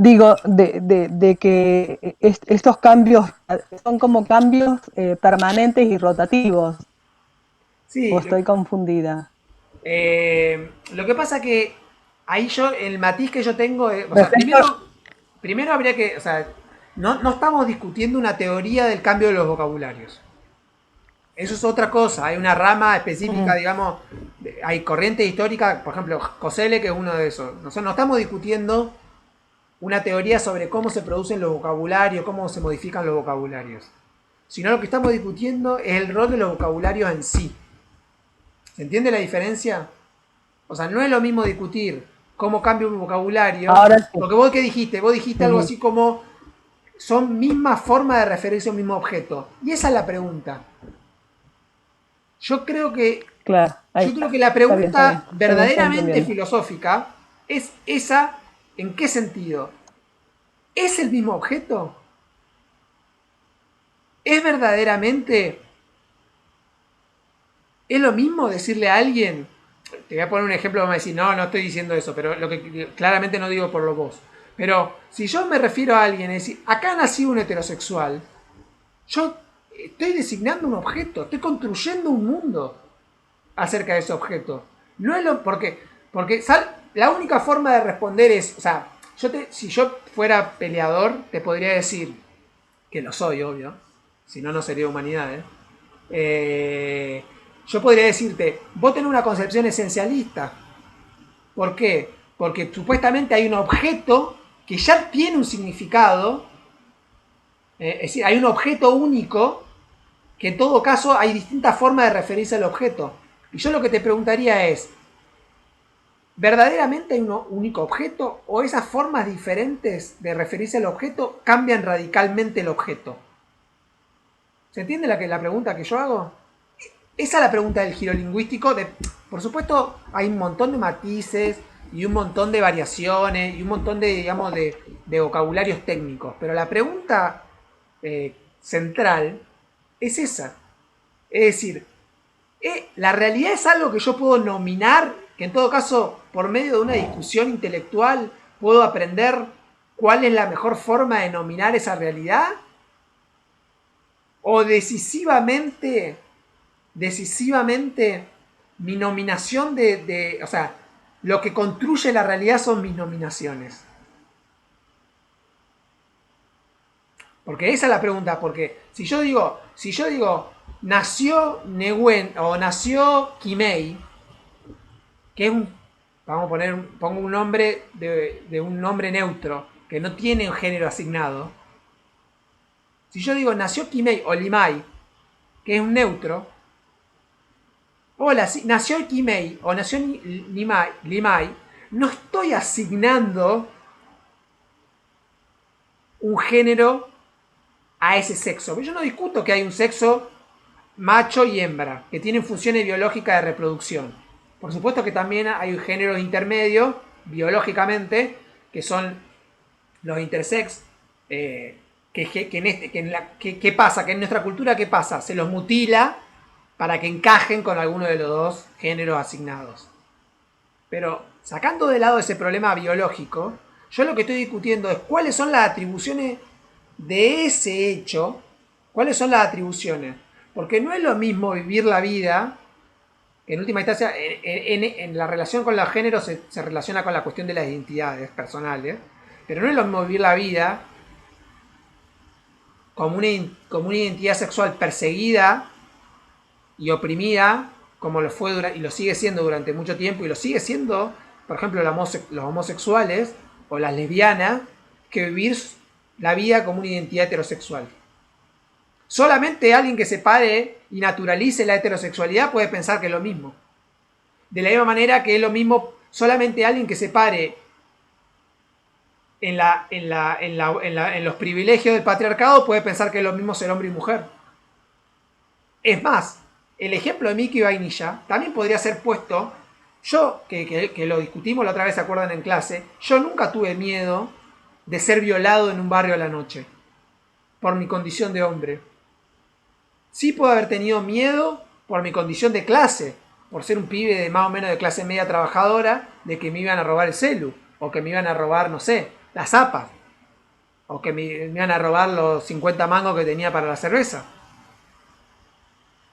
Digo, de que estos cambios son como cambios permanentes y rotativos, o Sí, estoy confundida. lo que pasa que ahí yo, el matiz que yo tengo, o sea, Refresco. primero habría que, o sea, no estamos discutiendo una teoría del cambio de los vocabularios. Eso es otra cosa, hay una rama específica, Mm, digamos, hay corriente histórica, por ejemplo, Cosele, que es uno de esos. Nosotros no estamos discutiendo una teoría sobre cómo se producen los vocabularios, cómo se modifican los vocabularios, sino lo que estamos discutiendo es el rol de los vocabularios en sí. ¿Se entiende la diferencia? O sea, no es lo mismo discutir cómo cambia un vocabulario, ahora sí. porque vos qué dijiste, vos dijiste algo Ujú, así como son mismas formas de referirse a un mismo objeto. Y esa es la pregunta. Yo creo que, claro, ahí yo creo está. que la Está bien, está bien. pregunta Tengo que verdaderamente entendiendo. filosófica es esa, ¿en qué sentido? ¿Es el mismo objeto? ¿Es verdaderamente, es lo mismo decirle a alguien? Te voy a poner un ejemplo, vamos a decir, no, no estoy diciendo eso, pero lo que claramente no digo por lo vos. Pero si yo me refiero a alguien y decir, acá nació un heterosexual, yo estoy designando un objeto, estoy construyendo un mundo acerca de ese objeto. No es lo. Porque la única forma de responder es. O sea, si yo fuera peleador, te podría decir, que lo soy, obvio. Si no, no sería humanidad, ¿eh? Yo podría decirte, vos tenés una concepción esencialista. ¿Por qué? Porque supuestamente hay un objeto que ya tiene un significado, es decir, hay un objeto único que en todo caso hay distintas formas de referirse al objeto. Y yo lo que te preguntaría es, ¿verdaderamente hay un único objeto o esas formas diferentes de referirse al objeto cambian radicalmente el objeto? ¿Se entiende la pregunta que yo hago? Esa es la pregunta del giro lingüístico. Por supuesto, hay un montón de matices y un montón de variaciones y un montón de, digamos, de vocabularios técnicos. Pero la pregunta central es esa. Es decir, la realidad es algo que yo puedo nominar, que en todo caso, por medio de una discusión intelectual, puedo aprender cuál es la mejor forma de nominar esa realidad, o decisivamente, mi nominación o sea, lo que construye la realidad son mis nominaciones. Porque esa es la pregunta, porque si yo digo, nació Nehuen o nació Kimei, que es un, vamos a poner, pongo un nombre de un nombre neutro, que no tiene un género asignado. Si yo digo nació Kimei o Limai, que es un neutro, hola, si nació Kimei o nació Limai, no estoy asignando un género a ese sexo. Yo no discuto que hay un sexo macho y hembra, que tienen funciones biológicas de reproducción. Por supuesto que también hay géneros intermedios, biológicamente, que son los intersex, ¿qué pasa? Que en nuestra cultura, ¿qué pasa? Se los mutila para que encajen con alguno de los dos géneros asignados. Pero sacando de lado ese problema biológico, yo lo que estoy discutiendo es cuáles son las atribuciones de ese hecho, cuáles son las atribuciones. Porque no es lo mismo vivir la vida, que en última instancia, en la relación con los géneros se relaciona con la cuestión de las identidades personales, pero no es lo mismo vivir la vida como una identidad sexual perseguida y oprimida, como lo fue y lo sigue siendo durante mucho tiempo, y lo sigue siendo, por ejemplo, los homosexuales o las lesbianas, que vivir la vida como una identidad heterosexual. Solamente alguien que se pare y naturalice la heterosexualidad puede pensar que es lo mismo. De la misma manera que es lo mismo solamente alguien que se pare en los privilegios del patriarcado puede pensar que es lo mismo ser hombre y mujer. Es más, el ejemplo de Mickey Vainilla también podría ser puesto. Yo, que lo discutimos la otra vez, se acuerdan en clase, yo nunca tuve miedo de ser violado en un barrio a la noche, por mi condición de hombre. Sí puedo haber tenido miedo por mi condición de clase, por ser un pibe de más o menos de clase media trabajadora, de que me iban a robar el celu, o que me iban a robar, no sé. las zapas. O que me iban a robar los 50 mangos que tenía para la cerveza.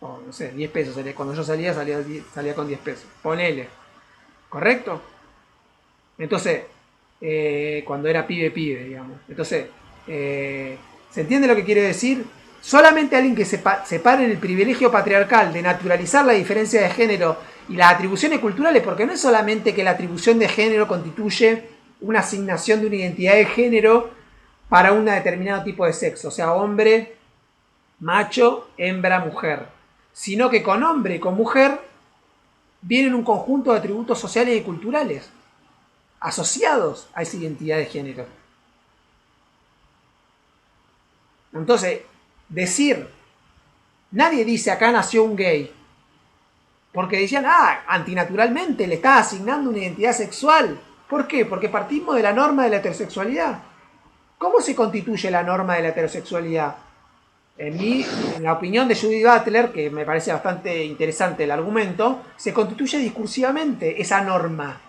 O no sé, 10 pesos. Cuando yo salía con 10 pesos. Ponele. ¿Correcto? Entonces, cuando era pibe, digamos. Entonces, ¿se entiende lo que quiere decir? Solamente alguien que separe el privilegio patriarcal de naturalizar la diferencia de género y las atribuciones culturales, porque no es solamente que la atribución de género constituye una asignación de una identidad de género para un determinado tipo de sexo, o sea, hombre, macho, hembra, mujer, sino que con hombre y con mujer vienen un conjunto de atributos sociales y culturales asociados a esa identidad de género. Entonces, nadie dice acá nació un gay, porque decían, antinaturalmente le está asignando una identidad sexual. ¿Por qué? Porque partimos de la norma de la heterosexualidad. ¿Cómo se constituye la norma de la heterosexualidad? En la opinión de Judith Butler, que me parece bastante interesante el argumento, se constituye discursivamente esa norma.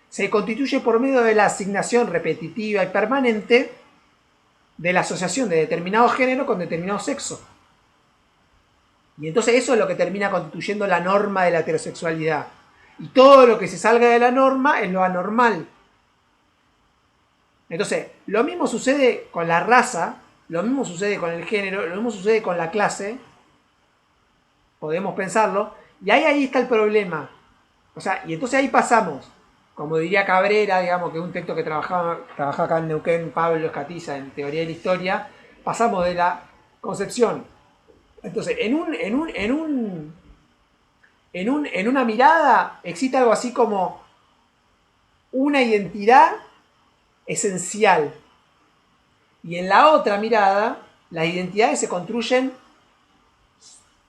Se constituye por medio de la asignación repetitiva y permanente de la asociación de determinado género con determinado sexo. Y entonces eso es lo que termina constituyendo la norma de la heterosexualidad. Y todo lo que se salga de la norma es lo anormal. Entonces, lo mismo sucede con la raza, lo mismo sucede con el género, lo mismo sucede con la clase. Podemos pensarlo. Y ahí está el problema. O sea, y entonces ahí pasamos, como diría Cabrera, digamos, que es un texto que trabaja acá en Neuquén, Pablo Escatiza, en Teoría de la Historia, pasamos de la concepción. Entonces, en una mirada existe algo así como una identidad esencial. Y en la otra mirada, las identidades se construyen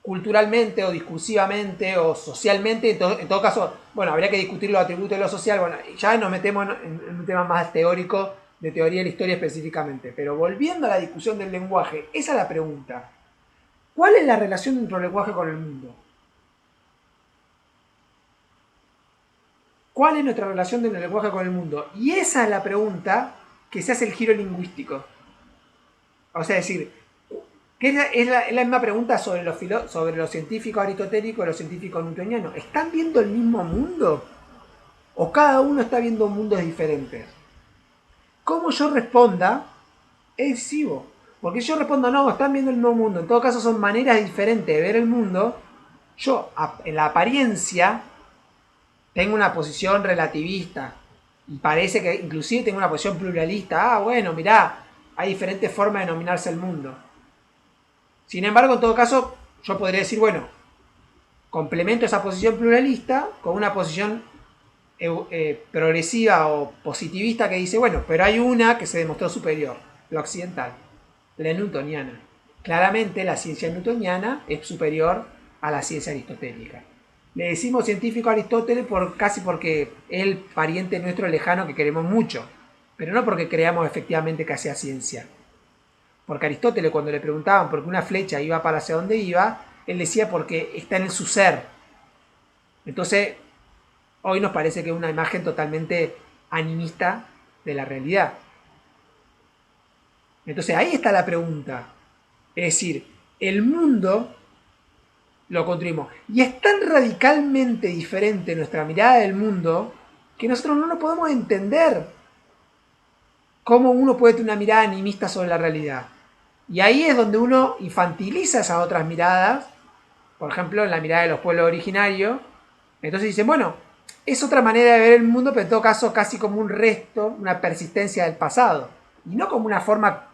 culturalmente o discursivamente o socialmente. En todo caso, bueno, habría que discutir los atributos de lo social. Bueno, ya nos metemos en un tema más teórico de teoría de la historia específicamente. Pero volviendo a la discusión del lenguaje, esa es la pregunta. ¿Cuál es la relación de nuestro lenguaje con el mundo? ¿Cuál es nuestra relación del lenguaje con el mundo? Y esa es la pregunta que se hace el giro lingüístico. O sea, es decir, que es la misma pregunta sobre los científicos aristotélicos y los científicos newtonianos. ¿Están viendo el mismo mundo? ¿O cada uno está viendo mundos diferentes? ¿Cómo yo responda es decisivo? Porque si yo respondo, no, están viendo el mismo mundo, en todo caso son maneras diferentes de ver el mundo, yo en la apariencia tengo una posición relativista y parece que inclusive tengo una posición pluralista. Bueno, mirá, hay diferentes formas de denominarse el mundo. Sin embargo, en todo caso, yo podría decir, bueno, complemento esa posición pluralista con una posición progresiva o positivista que dice, bueno, pero hay una que se demostró superior, la occidental, la newtoniana. Claramente la ciencia newtoniana es superior a la ciencia aristotélica. Le decimos científico a Aristóteles casi porque es el pariente nuestro lejano que queremos mucho, pero no porque creamos efectivamente que hacía ciencia. Porque Aristóteles, cuando le preguntaban por qué una flecha iba para hacia dónde iba, él decía porque está en su ser. Entonces, hoy nos parece que es una imagen totalmente animista de la realidad. Entonces, ahí está la pregunta. Es decir, el mundo lo construimos. Y es tan radicalmente diferente nuestra mirada del mundo que nosotros no nos podemos entender cómo uno puede tener una mirada animista sobre la realidad. Y ahí es donde uno infantiliza esas otras miradas, por ejemplo, en la mirada de los pueblos originarios. Entonces dicen, bueno, es otra manera de ver el mundo, pero en todo caso casi como un resto, una persistencia del pasado. Y no como una forma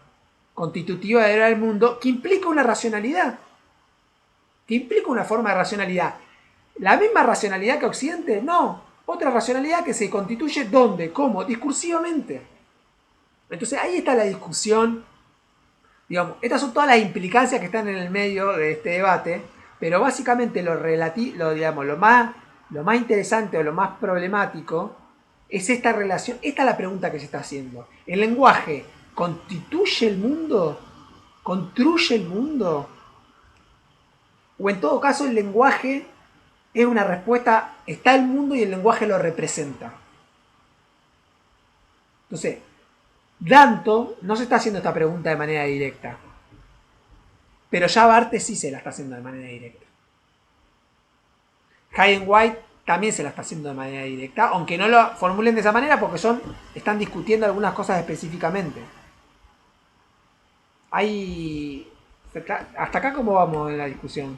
constitutiva de ver el mundo que implica una racionalidad. Que implica una forma de racionalidad. ¿La misma racionalidad que Occidente? No. Otra racionalidad que se constituye ¿dónde? ¿Cómo? Discursivamente. Entonces ahí está la discusión. Digamos, estas son todas las implicancias que están en el medio de este debate, pero básicamente lo más interesante o lo más problemático es esta relación. Esta es la pregunta que se está haciendo. ¿El lenguaje constituye el mundo? ¿Construye el mundo? O en todo caso el lenguaje es una respuesta, está el mundo y el lenguaje lo representa. Entonces, Danton no se está haciendo esta pregunta de manera directa. Pero ya Barthes sí se la está haciendo de manera directa. Hayden White también se la está haciendo de manera directa, aunque no lo formulen de esa manera porque están discutiendo algunas cosas específicamente. Hasta acá, ¿cómo vamos en la discusión?